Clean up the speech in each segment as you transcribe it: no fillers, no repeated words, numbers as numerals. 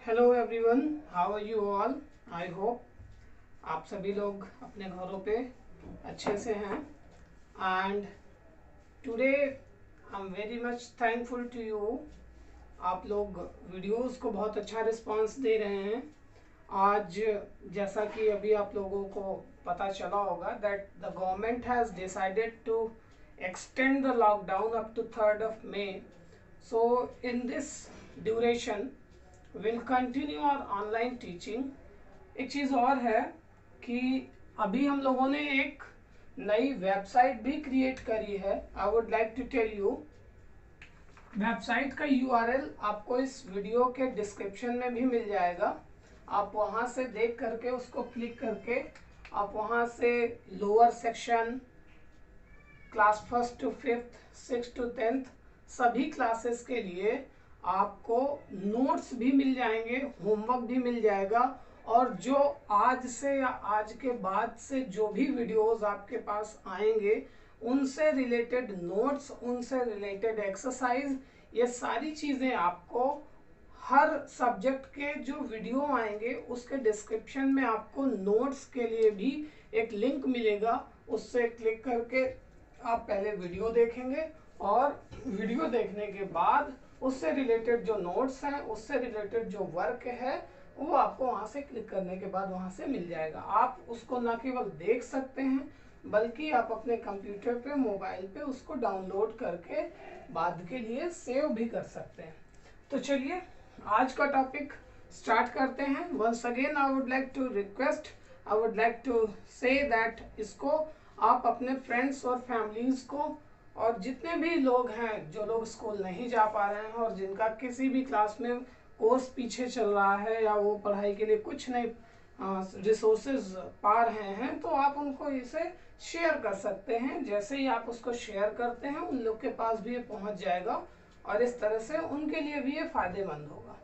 Hello everyone, how are you all. I hope आप सभी लोग अपने घरों पे अच्छे से हैं। And today I am very much thankful to you. आप लोग वीडियोस को बहुत अच्छा रिस्पांस दे रहे हैं। आज जैसा कि अभी आप लोगों को पता चला होगा that the government has decided to extend the lockdown up to 3rd of May. So in this duration will continue और ऑनलाइन टीचिंग। एक चीज़ और है कि अभी हम लोगों ने एक नई वेबसाइट भी क्रिएट करी है। I would like to tell you, website का यूआरएल आपको इस वीडियो के डिस्क्रिप्शन में भी मिल जाएगा। आप वहाँ से देख करके उसको क्लिक करके आप वहाँ से lower section class 1st to 5th 6th to 10th सभी क्लासेस के लिए आपको नोट्स भी मिल जाएंगे, होमवर्क भी मिल जाएगा। और जो आज से या आज के बाद से जो भी वीडियोस आपके पास आएंगे उनसे रिलेटेड नोट्स, उनसे रिलेटेड एक्सरसाइज, ये सारी चीज़ें आपको हर सब्जेक्ट के जो वीडियो आएंगे उसके डिस्क्रिप्शन में आपको नोट्स के लिए भी एक लिंक मिलेगा। उससे क्लिक करके आप पहले वीडियो देखेंगे और वीडियो देखने के बाद उससे रिलेटेड जो नोट्स हैं, उससे रिलेटेड जो वर्क है, वो आपको वहाँ से क्लिक करने के बाद वहाँ से मिल जाएगा। आप उसको न केवल देख सकते हैं बल्कि आप अपने कंप्यूटर पे, मोबाइल पे उसको डाउनलोड करके बाद के लिए सेव भी कर सकते हैं। तो चलिए आज का टॉपिक स्टार्ट करते हैं। Once again I would like to request, I would like to say that इसको आप अपने फ्रेंड्स और फैमिलीज को और जितने भी लोग हैं जो लोग स्कूल नहीं जा पा रहे हैं और जिनका किसी भी क्लास में कोर्स पीछे चल रहा है या वो पढ़ाई के लिए कुछ नहीं रिसोर्सेज पा रहे हैं, तो आप उनको इसे शेयर कर सकते हैं। जैसे ही आप उसको शेयर करते हैं उन लोग के पास भी ये पहुंच जाएगा और इस तरह से उनके लिए भी ये फायदेमंद होगा।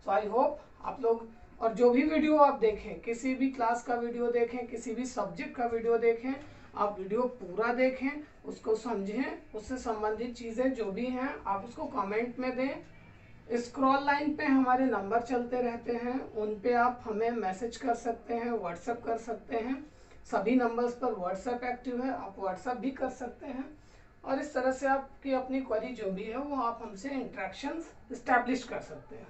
सो आई होप आप लोग, और जो भी वीडियो आप देखें, किसी भी क्लास का वीडियो देखें, किसी भी सब्जेक्ट का वीडियो देखें, आप वीडियो पूरा देखें, उसको समझें, उससे संबंधित चीज़ें जो भी हैं आप उसको कमेंट में दें। स्क्रॉल लाइन पे हमारे नंबर चलते रहते हैं, उन पे आप हमें मैसेज कर सकते हैं, व्हाट्सएप कर सकते हैं। सभी नंबर्स पर व्हाट्सएप एक्टिव है, आप व्हाट्सएप भी कर सकते हैं। और इस तरह से आपकी अपनी क्वेरी जो भी है वो आप हमसे इंटरेक्शंस इस्टेब्लिश कर सकते हैं।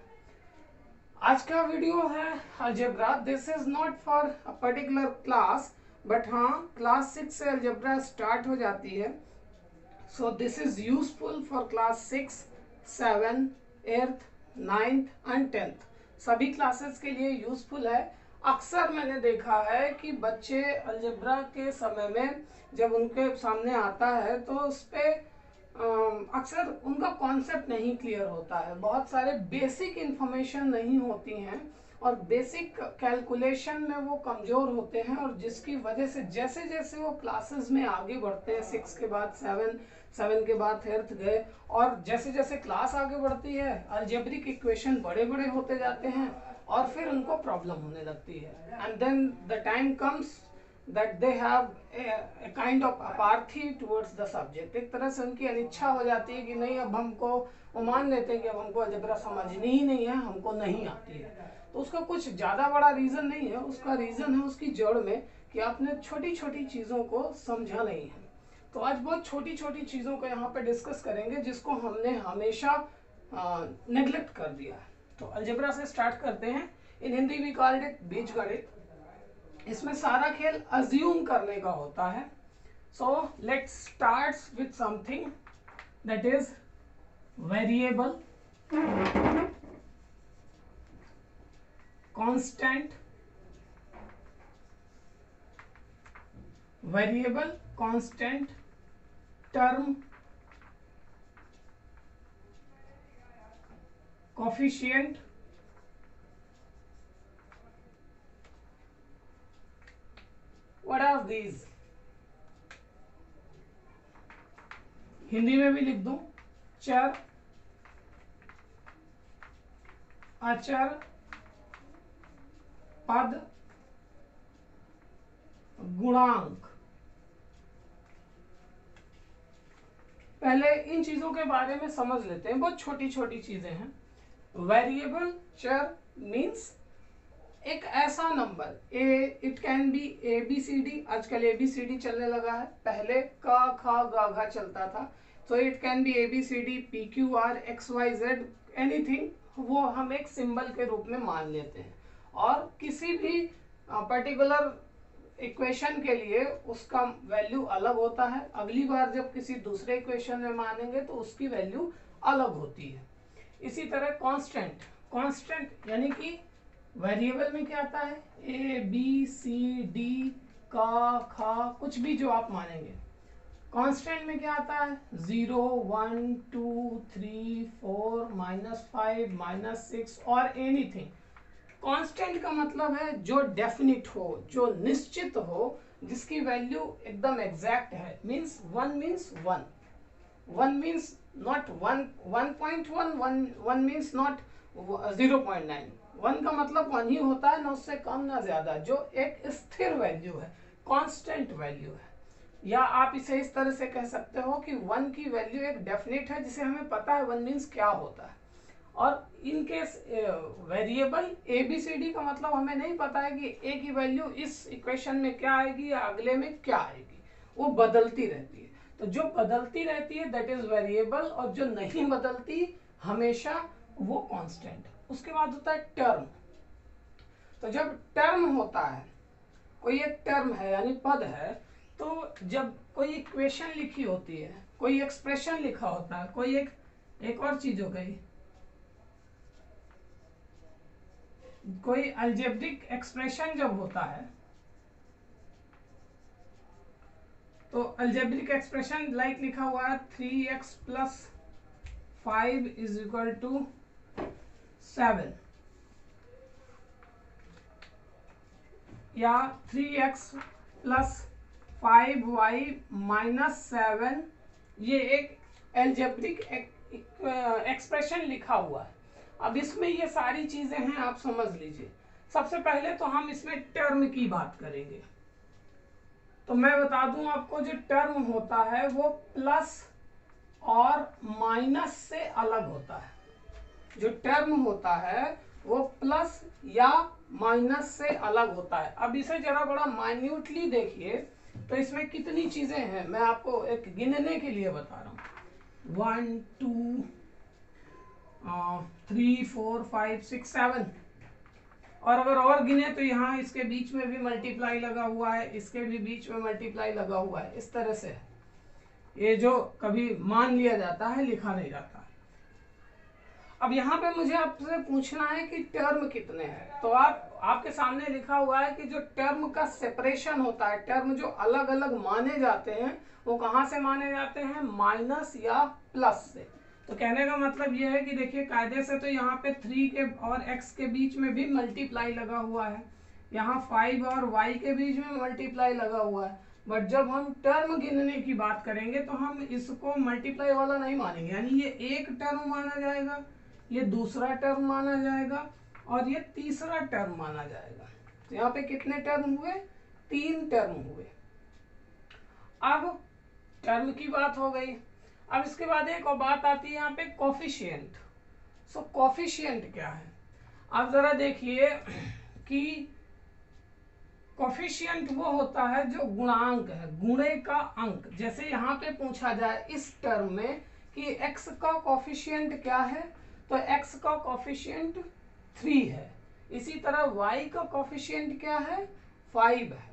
आज का वीडियो है algebra. This is not for a particular class, but हाँ क्लास 6 से अलजेब्रा स्टार्ट हो जाती है। So this is useful for class 6, 7, 8th, 9th and 10th सभी क्लासेस के लिए यूजफुल है। अक्सर मैंने देखा है कि बच्चे अलजेब्रा के समय में जब उनके सामने आता है तो उस पर अक्सर उनका कॉन्सेप्ट नहीं क्लियर होता है, बहुत सारे बेसिक इंफॉर्मेशन नहीं होती हैं और बेसिक कैलकुलेशन में वो कमज़ोर होते हैं। और जिसकी वजह से जैसे जैसे वो क्लासेस में आगे बढ़ते हैं, 6 के बाद 7, 7 के बाद 8th गए, और जैसे जैसे क्लास आगे बढ़ती है अलजेब्रिक इक्वेशन बड़े बड़े होते जाते हैं और फिर उनको प्रॉब्लम होने लगती है। And then the time comes that they have a kind of apathy towards the subject। एक तरह से उनकी अनिच्छा हो जाती है कि नहीं, अब हमको, वो मान लेते हैं कि अब हमको अलजेब्रा समझनी ही नहीं है, हमको नहीं आती है। तो उसका कुछ ज़्यादा बड़ा रीज़न नहीं है, उसका रीज़न है उसकी जड़ में कि आपने छोटी छोटी चीज़ों को समझा नहीं है। तो आज बहुत छोटी छोटी चीज़ों को यहाँ पे डिस्कस करेंगे जिसको हमने हमेशा नेग्लेक्ट कर दिया है। तो अलजेब्रा से स्टार्ट करते हैं। In Hindi we called it बीजगणित। इसमें सारा खेल अज्यूम करने का होता है। So let's start with something that is variable, constant, variable, constant, term, coefficient, what are these? Hindi में भी लिख दूं, चर, अचर, पद, गुणांक। पहले इन चीजों के बारे में समझ लेते हैं, बहुत छोटी छोटी चीजें हैं। वेरिएबल चर मीन्स एक ऐसा number it can be ABCD, आजकल ABCD चलने लगा है, पहले का खा गा घा चलता था, तो it can be ABCD PQR XYZ anything, वो हम एक सिंबल के रूप में मान लेते हैं। और किसी भी पर्टिकुलर इक्वेशन के लिए उसका वैल्यू अलग होता है, अगली बार जब किसी दूसरे इक्वेशन में मानेंगे तो उसकी वैल्यू अलग होती है। इसी तरह कांस्टेंट, कांस्टेंट यानी कि वेरिएबल में क्या आता है, ABCD का खा कुछ भी जो आप मानेंगे। कांस्टेंट में क्या आता है, 0 1 2 3 4 -5 -6 और एनीथिंग। कांस्टेंट का मतलब है जो डेफिनिट हो, जो निश्चित हो, जिसकी वैल्यू एकदम एग्जैक्ट है। Means 1 means 1, 1 means not 1.1, 1 means not 0.9, 1 का मतलब 1 ही होता है, ना उससे कम ना ज्यादा, जो एक स्थिर वैल्यू है, कांस्टेंट वैल्यू है। या आप इसे इस तरह से कह सकते हो कि 1 की वैल्यू एक डेफिनेट है, जिसे हमें पता है 1 मीन्स क्या होता है। और इन केस वेरिएबल ABCD का मतलब हमें नहीं पता है कि A की वैल्यू इस इक्वेशन में क्या आएगी या अगले में क्या आएगी, वो बदलती रहती है। तो जो बदलती रहती है दैट इज वेरिएबल, और जो नहीं बदलती हमेशा वो कांस्टेंट। उसके बाद होता है टर्म। तो जब टर्म होता है, कोई एक टर्म है यानी पद है, तो जब कोई इक्वेशन लिखी होती है, कोई एक्सप्रेशन लिखा होता है, कोई एक और चीज हो गई, कोई अलजेब्रिक एक्सप्रेशन जब होता है, तो अलजेब्रिक एक्सप्रेशन लाइक लिखा हुआ है 3x + 5 = 7, या 3x + 5y - 7, ये एक अलजेब्रिक एक्सप्रेशन लिखा हुआ है। अब इसमें ये सारी चीजें हैं, आप समझ लीजिए। सबसे पहले तो हम इसमें टर्म की बात करेंगे। तो मैं बता दूं आपको, जो टर्म होता है वो प्लस और माइनस से अलग होता है। जो टर्म होता है वो प्लस या माइनस से अलग होता है। अब इसे जरा बड़ा माइन्यूटली देखिए, तो इसमें कितनी चीजें हैं, मैं आपको एक गिनने के लिए बता रहा हूँ। 1 2 3 4 5 6 7, और अगर और गिने तो यहाँ इसके बीच में भी मल्टीप्लाई लगा हुआ है, इसके भी बीच में मल्टीप्लाई लगा हुआ है। इस तरह से ये जो कभी मान लिया जाता है, लिखा नहीं जाता। अब यहाँ पे मुझे आपसे पूछना है कि टर्म कितने हैं। तो आपके सामने लिखा हुआ है कि जो टर्म का सेपरेशन होता है, टर्म जो अलग अलग माने जाते हैं, वो कहाँ से माने जाते हैं, माइनस या प्लस से। तो कहने का मतलब ये है कि देखिए, कायदे से तो यहाँ पे 3 के और x के बीच में भी मल्टीप्लाई लगा हुआ है, यहाँ 5 और y के बीच में मल्टीप्लाई लगा हुआ है। बट जब हम टर्म गिनने की बात करेंगे तो हम इसको मल्टीप्लाई वाला नहीं मानेंगे, यानी ये एक टर्म माना जाएगा, ये दूसरा टर्म माना जाएगा, और ये तीसरा टर्म माना जाएगा। तो यहाँ पे कितने टर्म हुए, 3 टर्म हुए। अब टर्म की बात हो गई। अब इसके बाद एक और बात आती है यहाँ पे, कोफिशिएंट। सो कोफिशिएंट क्या है, आप जरा देखिए कि कोफिशिएंट वो होता है जो गुणांक है, गुणे का अंक। जैसे यहाँ पे पूछा जाए इस टर्म में कि x का कोफिशिएंट क्या है, तो x का कोफिशिएंट 3 है। इसी तरह y का कोफिशिएंट क्या है, 5 है।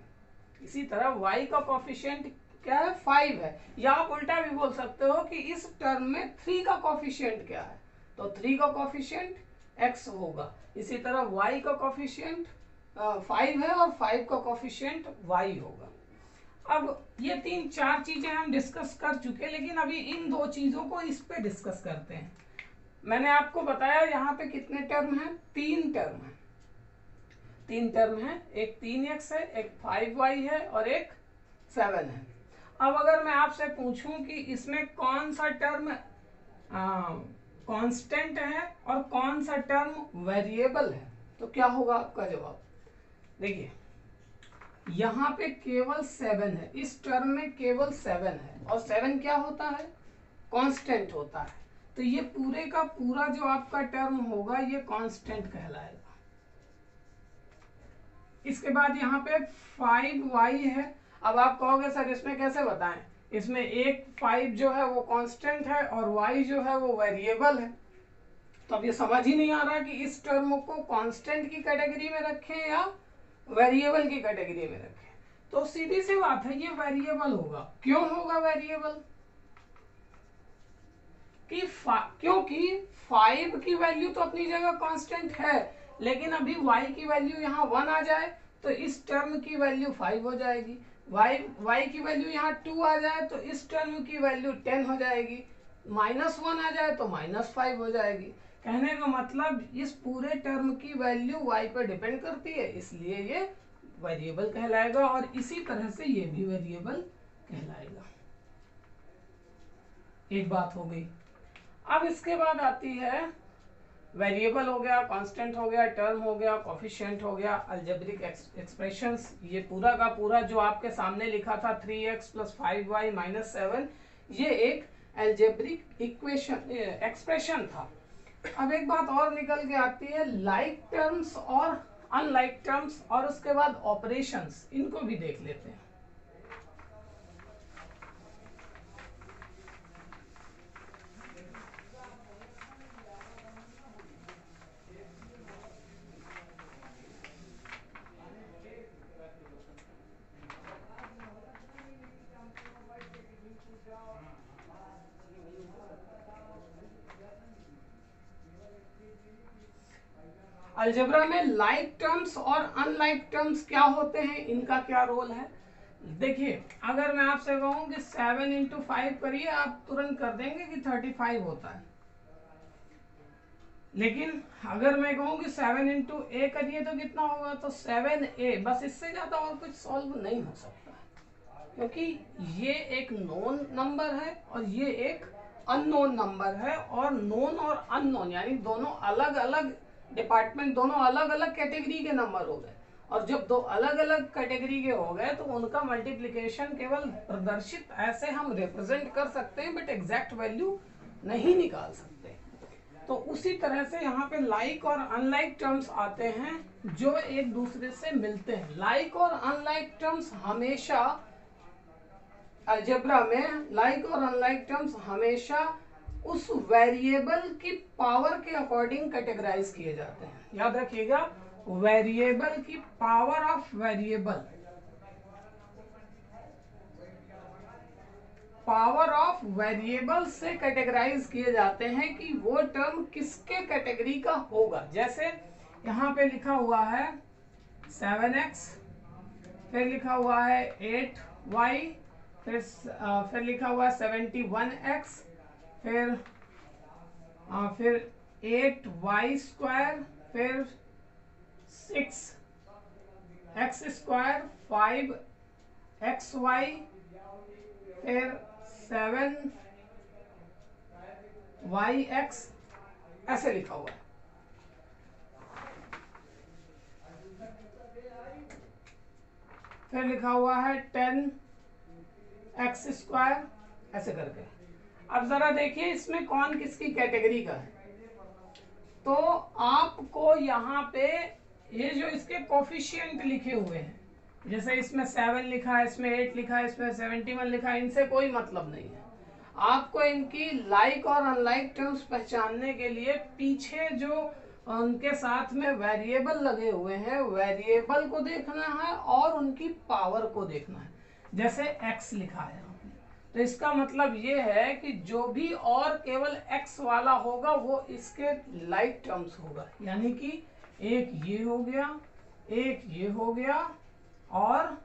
इसी तरह y का कोफिशिएंट क्या है, 5 है। या आप उल्टा भी बोल सकते हो कि इस टर्म में 3 का कोफिशिएंट क्या है, तो 3 का कोफिशिएंट x होगा। इसी तरह y का कोफिशिएंट 5 है और 5 का कोफिशिएंट y होगा। अब ये 3-4 चीजें हम डिस्कस कर चुके, लेकिन अभी इन 2 चीजों को इस पे डिस्कस करते हैं। मैंने आपको बताया यहाँ पे कितने टर्म हैं, 3 टर्म हैं। 3 टर्म है, एक 3x है, एक 5y है और एक 7 है। अब अगर मैं आपसे पूछूं कि इसमें कौन सा टर्म कांस्टेंट है और कौन सा टर्म वेरिएबल है, तो क्या होगा आपका जवाब। देखिए, यहाँ पे केवल 7 है, इस टर्म में केवल 7 है, और 7 क्या होता है, कांस्टेंट होता है। तो ये पूरे का पूरा जो आपका टर्म होगा ये कांस्टेंट कहलाएगा। इसके बाद यहाँ पे 5y है। अब आप कहोगे सर इसमें कैसे बताएं, इसमें एक 5 जो है वो कांस्टेंट है और y जो है वो वेरिएबल है। तो अब ये समझ ही नहीं आ रहा कि इस टर्म को कांस्टेंट की कैटेगरी में रखें या वेरिएबल की कैटेगरी में रखें। तो सीधी सी बात है, ये वेरिएबल होगा। क्यों होगा वेरिएबल? क्योंकि 5 की वैल्यू तो अपनी जगह कांस्टेंट है, लेकिन अभी y की वैल्यू यहाँ 1 आ जाए तो इस टर्म की वैल्यू 5 हो जाएगी। y की वैल्यू यहाँ 2 आ जाए तो इस टर्म की वैल्यू 10 हो जाएगी। -1 आ जाए तो -5 हो जाएगी। कहने का मतलब इस पूरे टर्म की वैल्यू y पर डिपेंड करती है, इसलिए ये वेरिएबल कहलाएगा और इसी तरह से ये भी वेरिएबल कहलाएगा। एक बात हो गई। अब इसके बाद आती है वेरिएबल हो गया, कांस्टेंट हो गया, टर्म हो गया, कोफिशिएंट हो गया, अलजेब्रिक एक्सप्रेशंस। ये पूरा का पूरा जो आपके सामने लिखा था 3x + 5y - 7, ये एक अलजेब्रिक इक्वेशन एक्सप्रेशन था। अब एक बात और निकल के आती है, लाइक टर्म्स और अनलाइक टर्म्स, और उसके बाद ऑपरेशंस, इनको भी देख लेते हैं। अलजेब्रा में लाइक टर्म्स और अनलाइक टर्म्स क्या होते हैं, इनका क्या रोल है? देखिए, अगर मैं आपसे कहूं कि 7 × 5 करिए, आप तुरंत कर देंगे कि 35 होता है। लेकिन अगर मैं कहूं कि 7 × a करिए तो कितना होगा, तो 7a। बस इससे ज्यादा और कुछ सॉल्व नहीं हो सकता, क्योंकि ये एक नोन नंबर है और ये एक अननोन नंबर है। और नोन और अननोन यानी दोनों अलग अलग डिपार्टमेंट, दोनों अलग अलग कैटेगरी के नंबर हो गए। और जब दो अलग अलग कैटेगरी के हो गए तो उनका मल्टीप्लिकेशन केवल प्रदर्शित ऐसे हम रिप्रेजेंट कर सकते हैं, बट एग्जैक्ट वैल्यू नहीं निकाल सकते। तो उसी तरह से यहाँ पे लाइक और अनलाइक टर्म्स आते हैं जो एक दूसरे से मिलते हैं। लाइक और अनलाइक टर्म्स हमेशा अलजेब्रा में, लाइक और अनलाइक टर्म्स हमेशा उस वेरिएबल की पावर के अकॉर्डिंग कैटेगराइज किए जाते हैं। याद रखिएगा, वेरिएबल की power of variable, power of variable से कैटेगराइज किए जाते हैं कि वो टर्म किसके कैटेगरी का होगा। जैसे यहाँ पे लिखा हुआ है 7x, फिर लिखा हुआ है 8y, फिर लिखा हुआ है 71x, फिर 8y², फिर 6x², 5xy, फिर 7yx, ऐसे लिखा हुआ है। फिर लिखा हुआ है 10x², ऐसे करके। अब जरा देखिए इसमें कौन किसकी कैटेगरी का है। तो आपको यहाँ पे ये जो इसके कोफिशिएंट लिखे हुए हैं, जैसे इसमें 7 लिखा है, इसमें 8 लिखा है, इसमें 71 लिखा है, इनसे कोई मतलब नहीं है। आपको इनकी लाइक और अनलाइक टर्म्स पहचानने के लिए पीछे जो उनके साथ में वेरिएबल लगे हुए हैं, वेरिएबल को देखना है और उनकी पावर को देखना है। जैसे x लिखा है, तो इसका मतलब ये है कि जो भी और केवल x वाला होगा वो इसके लाइक टर्म्स होगा। यानी कि एक ये हो गया, एक ये हो गया, और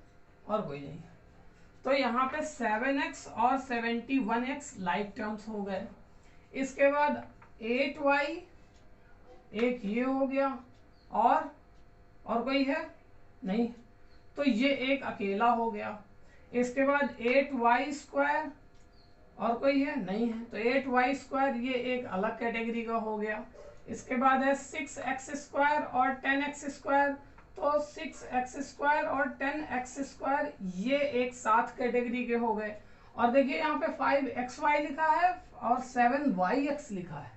कोई नहीं। तो यहाँ पे 7x और 71x लाइक टर्म्स हो गए। इसके बाद 8y, एक ये हो गया, और कोई है नहीं, तो ये एक अकेला हो गया। इसके बाद 8y², और कोई है नहीं है, तो 8y², ये एक अलग कैटेगरी का हो गया। इसके बाद है 6x² और 10x², तो 6x² और 10x², ये एक साथ कैटेगरी के हो गए। और देखिए यहाँ पे 5xy लिखा है और 7yx लिखा है।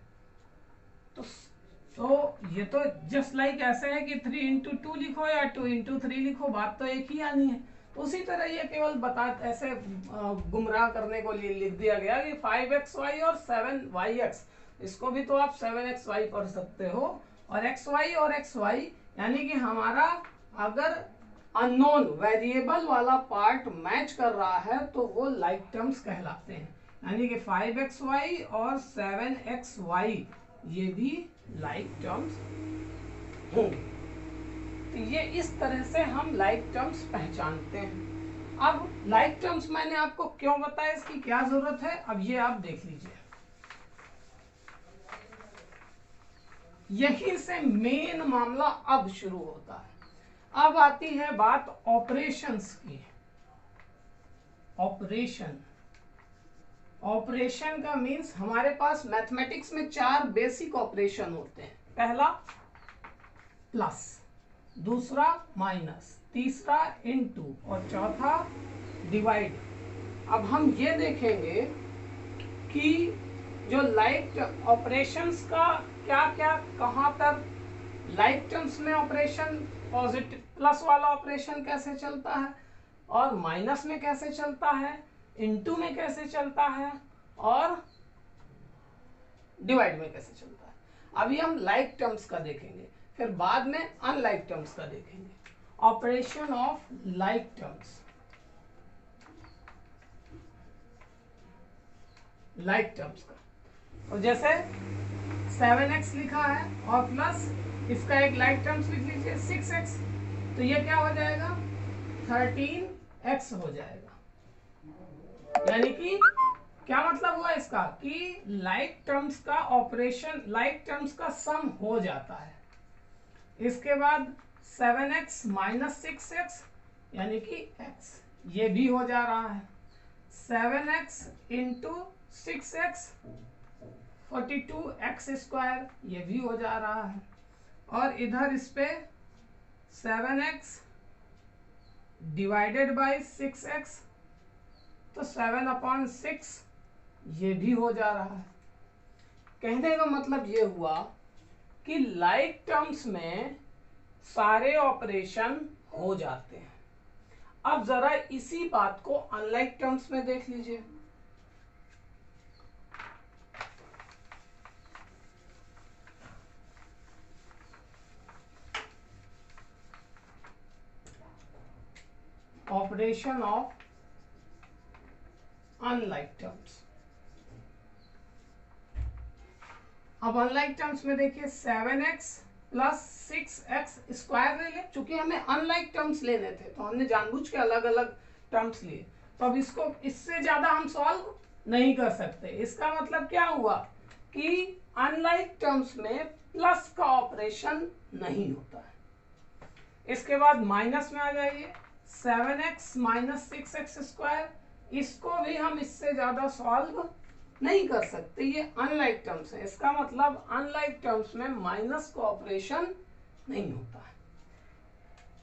तो ये तो जस्ट लाइक ऐसे है कि 3 इंटू 2 लिखो या 2 इंटू 3 लिखो, बात तो एक ही आनी है। उसी तरह ये केवल बता ऐसे गुमराह करने को लिए लिख दिया गया कि 5xy और 7yx, इसको भी तो आप 7xy पढ़ सकते हो। और xy और xy यानी कि हमारा अगर अननोन वेरिएबल वाला पार्ट मैच कर रहा है तो वो लाइक टर्म्स कहलाते हैं। यानी कि 5xy और 7xy ये भी लाइक टर्म्स होंगे। तो ये इस तरह से हम लाइक टर्म्स पहचानते हैं। अब लाइक टर्म्स मैंने आपको क्यों बताया, इसकी क्या जरूरत है, अब ये आप देख लीजिए। यहीं से मेन मामला अब शुरू होता है। अब आती है बात ऑपरेशंस की। ऑपरेशन का मीन्स हमारे पास मैथमेटिक्स में 4 बेसिक ऑपरेशन होते हैं। पहला प्लस, दूसरा माइनस, तीसरा इनटू और चौथा डिवाइड। अब हम ये देखेंगे कि जो लाइक ऑपरेशंस का क्या क्या कहां पर लाइक टर्म्स में ऑपरेशन, पॉजिटिव प्लस वाला ऑपरेशन कैसे चलता है और माइनस में कैसे चलता है, इनटू में कैसे चलता है और डिवाइड में कैसे चलता है। अभी हम लाइक टर्म्स का देखेंगे, फिर बाद में अनलाइक टर्म्स का देखेंगे। Operation of like terms, like terms का, और जैसे 7x लिखा है और प्लस इसका एक लाइक टर्म्स लिख लीजिए 6x, तो ये क्या हो जाएगा 13x हो जाएगा। यानी कि क्या मतलब हुआ इसका कि लाइक टर्म्स का ऑपरेशन, लाइक टर्म्स का सम हो जाता है। इसके बाद 7x माइनस 6x यानी कि x, ये भी हो जा रहा है। 7x into 6x 42x square, ये भी हो जा रहा है। और इधर इस पे 7x डिवाइडेड बाय 6x, तो 7/6 ये भी हो जा रहा है। कहने का मतलब ये हुआ कि लाइक टर्म्स में सारे ऑपरेशन हो जाते हैं। अब जरा इसी बात को अनलाइक टर्म्स में देख लीजिए। Operation of unlike terms. अब अनलाइक टर्म्स में देखिए 7x प्लस 6x स्क्वायर ले ले। चूंकि हमें अनलाइक टर्म्स लेने थे तो हमने जानबूझ के अलग अलग टर्म्स लिए, तो अब इसको इससे ज्यादा हम सॉल्व नहीं कर सकते। इसका मतलब क्या हुआ कि अनलाइक टर्म्स में प्लस का ऑपरेशन नहीं होता है। इसके बाद माइनस में आ जाइए, 7x माइनस 6x स्क्वायर, इसको भी हम इससे ज्यादा सॉल्व नहीं कर सकते, ये अनलाइक टर्म्स है। इसका मतलब अनलाइक टर्म्स में माइनस का ऑपरेशन नहीं होता है।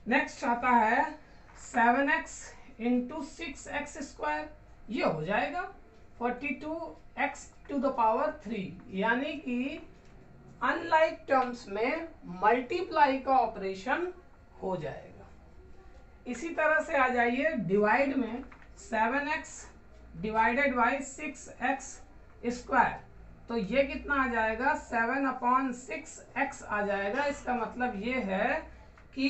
नेक्स्ट आता है 7x इंटू 6x स्क्वायर, ये हो जाएगा 42x टू द पावर 3, यानी कि अनलाइक टर्म्स में मल्टीप्लाई का ऑपरेशन हो जाएगा। इसी तरह से आ जाइए डिवाइड में, 7x divided by 6x square, तो ये कितना आ जाएगा 7/6x आ जाएगा। इसका मतलब ये है कि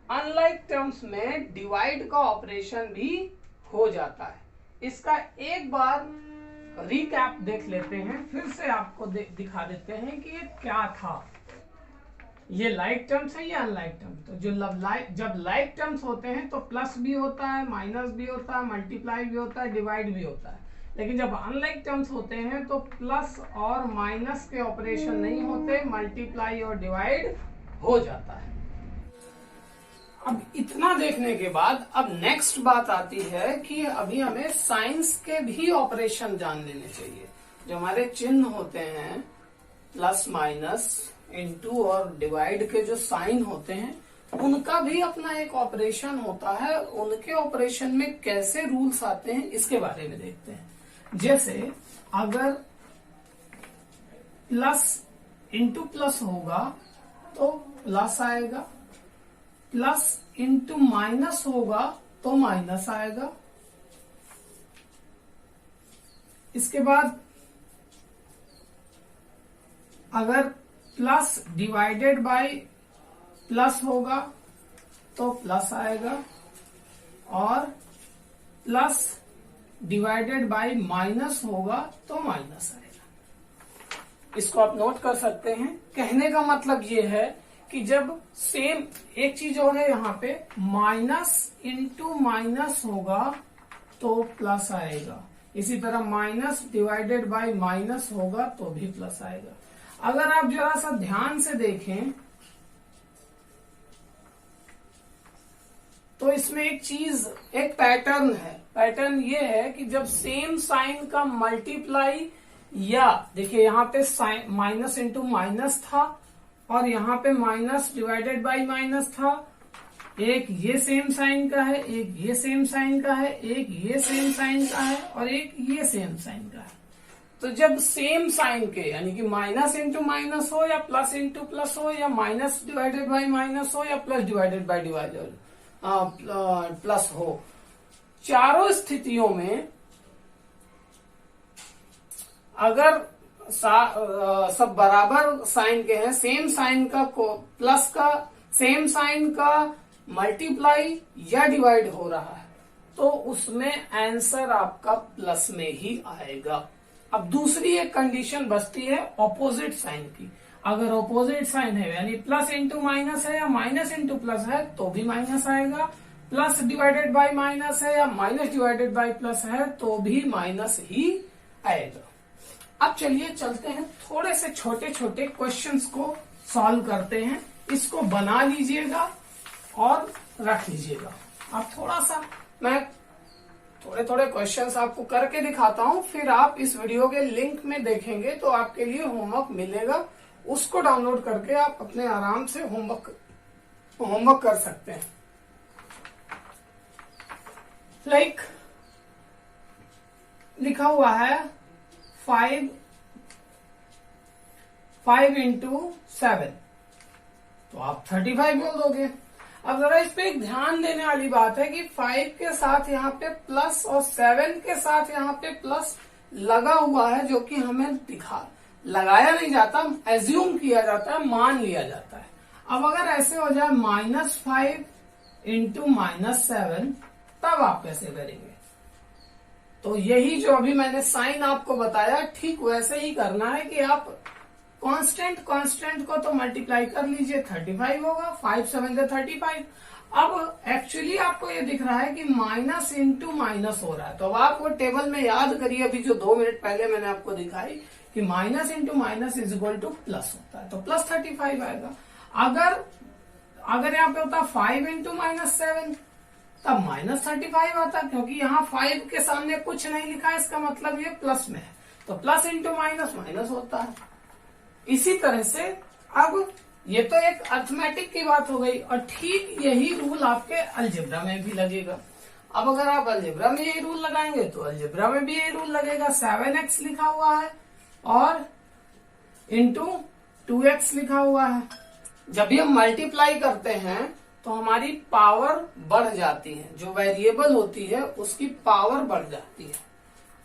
अनलाइक टर्म्स में डिवाइड का ऑपरेशन भी हो जाता है। इसका एक बार रिकैप देख लेते हैं, फिर से आपको दिखा देते हैं कि ये क्या था। ये लाइक टर्म्स है, ये अनलाइक टर्म्स। तो जब लाइक टर्म्स होते हैं तो प्लस भी होता है, माइनस भी होता है, मल्टीप्लाई भी होता है, डिवाइड भी होता है। लेकिन जब अनलाइक टर्म्स होते हैं तो प्लस और माइनस के ऑपरेशन नहीं होते, मल्टीप्लाई और डिवाइड हो जाता है। अब इतना देखने के बाद अब नेक्स्ट बात आती है कि अभी हमें साइंस के भी ऑपरेशन जान लेने चाहिए। जो हमारे चिन्ह होते हैं प्लस माइनस, इनटू और डिवाइड के जो साइन होते हैं उनका भी अपना एक ऑपरेशन होता है, उनके ऑपरेशन में कैसे रूल्स आते हैं इसके बारे में देखते हैं। जैसे अगर प्लस इंटू प्लस होगा तो प्लस आएगा, प्लस इंटू माइनस होगा तो माइनस आएगा। इसके बाद अगर प्लस डिवाइडेड बाय प्लस होगा तो प्लस आएगा, और प्लस डिवाइडेड बाय माइनस होगा तो माइनस आएगा। इसको आप नोट कर सकते हैं। कहने का मतलब ये है कि जब सेम एक चीज और है, यहाँ पे माइनस इंटू माइनस होगा तो प्लस आएगा, इसी तरह माइनस डिवाइडेड बाय माइनस होगा तो भी प्लस आएगा। अगर आप जरा सा ध्यान से देखें तो इसमें एक चीज, एक पैटर्न है। पैटर्न ये है कि जब सेम साइन का मल्टीप्लाई, या देखिए यहाँ पे माइनस इंटू माइनस था और यहाँ पे माइनस डिवाइडेड बाय माइनस था, एक ये सेम साइन का है, एक ये सेम साइन का है, एक ये सेम साइन का है और एक ये सेम साइन का है। तो जब सेम साइन के यानी कि माइनस इंटू माइनस हो या प्लस इंटू प्लस हो या माइनस डिवाइडेड बाय माइनस हो या प्लस डिवाइडेड बाय प्लस हो, चारों स्थितियों में अगर सब बराबर साइन के हैं, सेम साइन का प्लस का सेम साइन का मल्टीप्लाई या डिवाइड हो रहा है तो उसमें आंसर आपका प्लस में ही आएगा। अब दूसरी एक कंडीशन बचती है ऑपोजिट साइन की। अगर ऑपोजिट साइन है यानी प्लस इंटू माइनस है या माइनस इंटू प्लस है तो भी माइनस आएगा, प्लस डिवाइडेड बाय माइनस है या माइनस डिवाइडेड बाय प्लस है तो भी माइनस ही आएगा। अब चलिए चलते हैं, थोड़े से छोटे छोटे क्वेश्चंस को सॉल्व करते हैं। इसको बना लीजिएगा और रख लीजिएगा। अब थोड़ा सा मैं थोड़े थोड़े क्वेश्चंस आपको करके दिखाता हूं, फिर आप इस वीडियो के लिंक में देखेंगे तो आपके लिए होमवर्क मिलेगा, उसको डाउनलोड करके आप अपने आराम से होमवर्क कर सकते हैं। लाइक लिखा हुआ है 5 इंटू 7 तो आप 35 बोल दोगे। अब जरा इस पे एक ध्यान देने वाली बात है कि 5 के साथ यहाँ पे प्लस और 7 के साथ यहाँ पे प्लस लगा हुआ है, जो कि हमें लगाया नहीं जाता, एज्यूम किया जाता है, मान लिया जाता है। अब अगर ऐसे हो जाए -5 इंटू -7 तब आप कैसे करेंगे? तो यही जो अभी मैंने साइन आपको बताया ठीक वैसे ही करना है कि आप कांस्टेंट को तो मल्टीप्लाई कर लीजिए, 35 होगा, 5 7 35। अब एक्चुअली आपको ये दिख रहा है कि माइनस इंटू माइनस हो रहा है, तो अब आप वो टेबल में याद करिए, अभी जो 2 मिनट पहले मैंने आपको दिखाई कि minus into minus is equal two plus होता है, तो प्लस 35 आएगा। अगर यहाँ पे होता 5 इंटू -7 तब -35 आता, क्योंकि यहाँ 5 के सामने कुछ नहीं लिखा है, इसका मतलब ये प्लस में है, तो प्लस इंटू माइनस माइनस होता है। इसी तरह से अब ये तो एक अर्थमेटिक की बात हो गई, और ठीक यही रूल आपके अलजेब्रा में भी लगेगा। अब अगर आप अलजेब्रा में यही रूल लगाएंगे तो अलजेब्रा में भी यही रूल लगेगा। 7x लिखा हुआ है और इंटू 2x लिखा हुआ है। जब भी हम मल्टीप्लाई करते हैं तो हमारी पावर बढ़ जाती है, जो वेरिएबल होती है उसकी पावर बढ़ जाती है।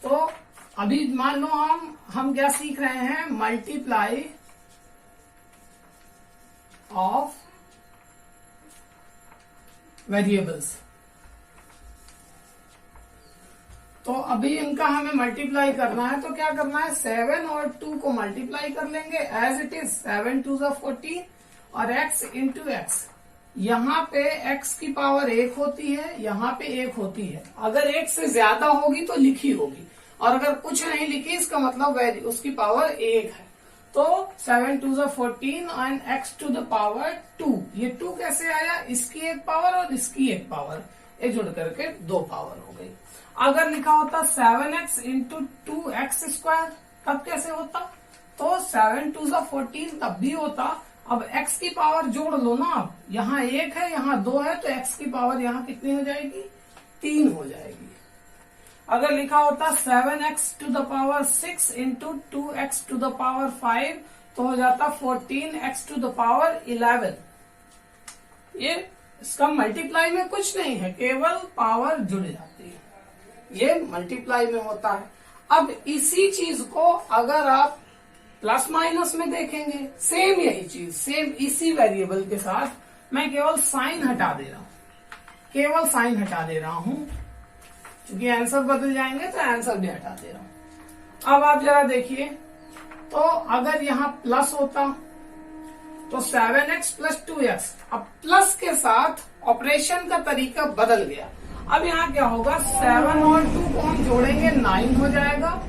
तो अभी मान लो हम क्या सीख रहे हैं, मल्टीप्लाई ऑफ वेरिएबल्स। तो अभी इनका हमें मल्टीप्लाई करना है, तो क्या करना है, 7 और 2 को मल्टीप्लाई कर लेंगे एज इट इज, 7 2 14 और x इंटू एक्स। यहाँ पे x की पावर 1 होती है, यहाँ पे 1 होती है। अगर 1 से ज्यादा होगी तो लिखी होगी, और अगर कुछ नहीं लिखी इसका मतलब उसकी पावर 1 है। तो 7 2 14 and x to the power 2। ये 2 कैसे आया, इसकी एक पावर और इसकी एक पावर, ये जुड़ करके 2 पावर हो गई। अगर लिखा होता 7x इंटू 2x स्क्वायर तब कैसे होता, तो 7 2 14 तब भी होता, अब x की पावर जोड़ लो ना आप, यहाँ 1 है यहाँ 2 है, तो x की पावर यहाँ कितनी हो जाएगी, 3 हो जाएगी। अगर लिखा होता 7x to the power 6 into 2x to the power 5 तो हो जाता 14x टू द पावर 11। ये इसका मल्टीप्लाई में कुछ नहीं है, केवल पावर जुड़ जाती है, ये मल्टीप्लाई में होता है। अब इसी चीज को अगर आप प्लस माइनस में देखेंगे, सेम यही चीज, सेम इसी वेरिएबल के साथ मैं केवल साइन हटा दे रहा हूं, केवल साइन हटा दे रहा हूं, क्योंकि आंसर बदल जाएंगे तो आंसर भी हटा दे रहा हूं। अब आप जरा देखिए, तो अगर यहाँ प्लस होता तो 7x प्लस 2x, अब प्लस के साथ ऑपरेशन का तरीका बदल गया। अब यहाँ क्या होगा, 7 और 2 को हम जोड़ेंगे 9 हो जाएगा,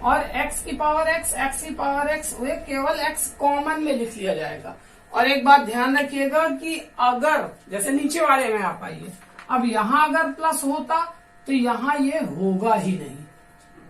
और x की पावर x की पावर x, वे केवल x कॉमन में लिख लिया जाएगा। और एक बात ध्यान रखिएगा कि अगर जैसे नीचे वाले में आप आइए, अब यहाँ अगर प्लस होता तो यहाँ ये होगा ही नहीं,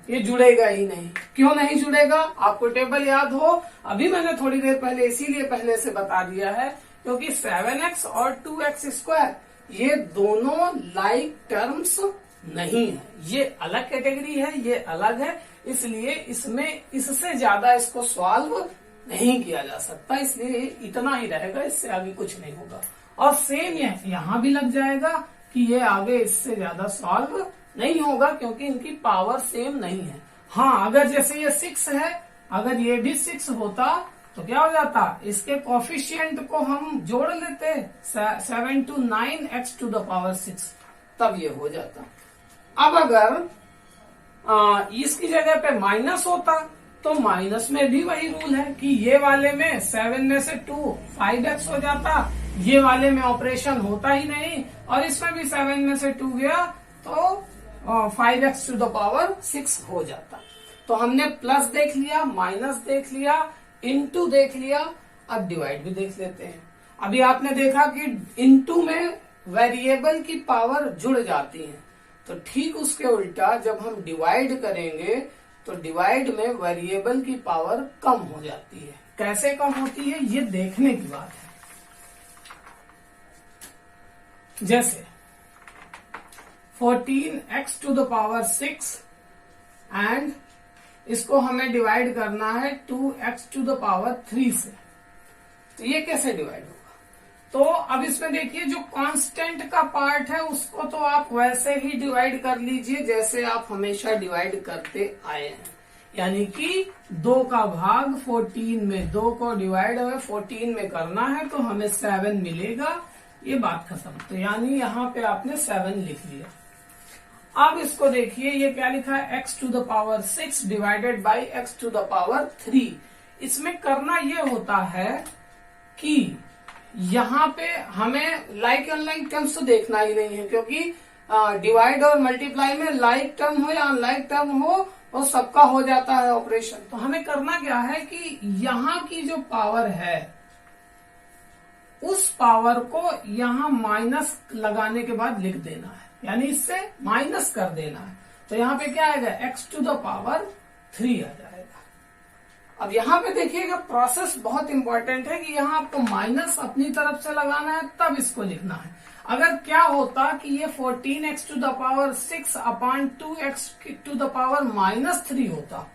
ये जुड़ेगा ही नहीं। क्यों नहीं जुड़ेगा, आपको टेबल याद हो, अभी मैंने थोड़ी देर पहले इसीलिए पहले से बता दिया है, क्योंकि 7x और 2x स्क्वायर ये दोनों लाइक टर्म्स नहीं है, ये अलग कैटेगरी है, ये अलग है, इसलिए इसमें इससे ज्यादा इसको सॉल्व नहीं किया जा सकता, इसलिए इतना ही रहेगा, इससे आगे कुछ नहीं होगा। और सेम यहाँ भी लग जाएगा कि ये आगे इससे ज्यादा सॉल्व नहीं होगा, क्योंकि इनकी पावर सेम नहीं है। हाँ, अगर जैसे ये 6 है, अगर ये भी 6 होता तो क्या हो जाता, इसके कोफिशिएंट को हम जोड़ लेते 7 to 9x to the power 6, तब ये हो जाता। अब अगर इसकी जगह पे माइनस होता तो माइनस में भी वही रूल है कि ये वाले में 7 में से 2 5x हो जाता, ये वाले में ऑपरेशन होता ही नहीं, और इसमें भी 7 में से 2 गया तो 5x टू द पावर 6 हो जाता। तो हमने प्लस देख लिया, माइनस देख लिया, इनटू देख लिया, अब डिवाइड भी देख लेते हैं। अभी आपने देखा कि इनटू में वेरिएबल की पावर जुड़ जाती है, तो ठीक उसके उल्टा जब हम डिवाइड करेंगे तो डिवाइड में वेरिएबल की पावर कम हो जाती है। कैसे कम होती है ये देखने की बात है। जैसे 14x to the power 6 and इसको हमें डिवाइड करना है 2x टू द पावर 3 से, तो ये कैसे डिवाइड होगा। तो अब इसमें देखिए, जो कांस्टेंट का पार्ट है उसको तो आप वैसे ही डिवाइड कर लीजिए जैसे आप हमेशा डिवाइड करते आए हैं, यानी कि 2 का भाग 14 में, 2 को डिवाइड हमें 14 में करना है तो हमें 7 मिलेगा, ये बात खत्म। तो यानी यहाँ पे आपने 7 लिख लिया। अब इसको देखिए, ये क्या लिखा है, x to the power 6 divided by x to the power 3। इसमें करना ये होता है कि यहाँ पे हमें लाइक अनलाइक टर्म्स तो देखना ही नहीं है, क्योंकि डिवाइड और मल्टीप्लाई में लाइक टर्म हो या अनलाइक टर्म हो वो सबका हो जाता है ऑपरेशन। तो हमें करना क्या है कि यहाँ की जो पावर है उस पावर को यहाँ माइनस लगाने के बाद लिख देना है, यानी इससे माइनस कर देना है। तो यहाँ पे क्या आएगा, x टू द पावर 3 आ जाएगा। अब यहाँ पे देखिएगा, प्रोसेस बहुत इंपॉर्टेंट है कि यहाँ आपको माइनस अपनी तरफ से लगाना है तब इसको लिखना है। अगर क्या होता कि ये 14x to the power 6 upon 2x to the power -3 होता,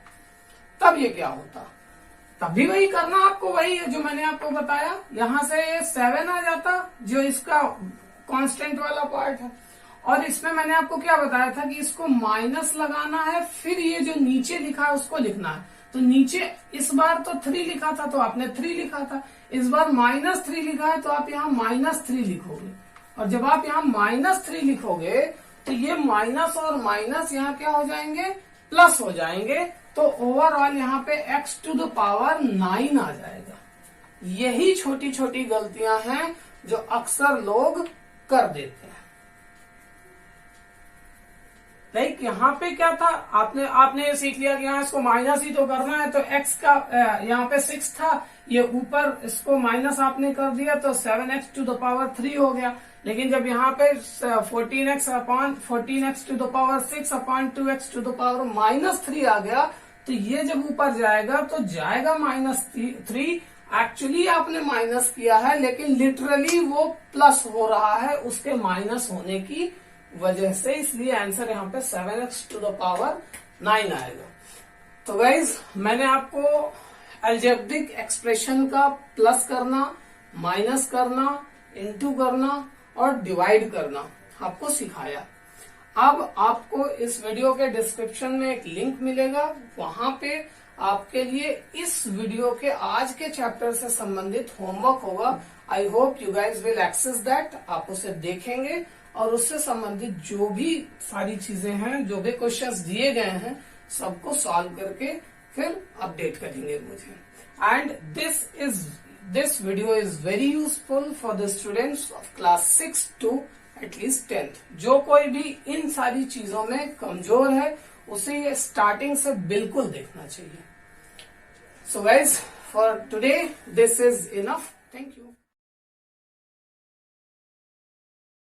तब ये क्या होता, तब भी वही करना आपको, वही है जो मैंने आपको बताया। यहां से ये 7 आ जाता जो इसका कांस्टेंट वाला पार्ट है, और इसमें मैंने आपको क्या बताया था कि इसको माइनस लगाना है, फिर ये जो नीचे लिखा है उसको लिखना है। तो नीचे इस बार तो 3 लिखा था तो आपने 3 लिखा था, इस बार -3 लिखा है तो आप यहाँ -3 लिखोगे, और जब आप यहाँ -3 लिखोगे तो ये माइनस और माइनस यहाँ क्या हो जाएंगे, प्लस हो जाएंगे। तो ओवरऑल यहाँ पे x टू द पावर 9 आ जाएगा। यही छोटी छोटी गलतियां हैं जो अक्सर लोग कर देते हैं। लाइक यहाँ पे क्या था, आपने सीख लिया कि यहाँ इसको माइनस ही तो करना है, तो x का यहाँ पे 6 था, ये ऊपर इसको माइनस आपने कर दिया तो 7x टू द पावर 3 हो गया। लेकिन जब यहाँ पे 14x to the power 6 upon 2x to the power -3 आ गया, तो ये जब ऊपर जाएगा तो जाएगा -3, एक्चुअली आपने माइनस किया है, लेकिन लिटरली वो प्लस हो रहा है उसके माइनस होने की वजह से, इसलिए आंसर यहाँ पे 7x⁻9 आएगा। तो गाइज मैंने आपको अलजेब्रिक एक्सप्रेशन का प्लस करना, माइनस करना, इनटू करना और डिवाइड करना आपको सिखाया। अब आपको इस वीडियो के डिस्क्रिप्शन में एक लिंक मिलेगा, वहां पे आपके लिए इस वीडियो के आज के चैप्टर से संबंधित होमवर्क होगा। I hope you guys will access that. आप उसे देखेंगे और उससे संबंधित जो भी सारी चीजें हैं, जो भी क्वेश्चंस दिए गए हैं, सबको सॉल्व करके फिर अपडेट करेंगे मुझे। And this video is very useful for the students of class 6 to at least 10th। जो कोई भी इन सारी चीजों में कमजोर है उसे ये स्टार्टिंग से बिल्कुल देखना चाहिए। So guys, for today this is enough. Thank you.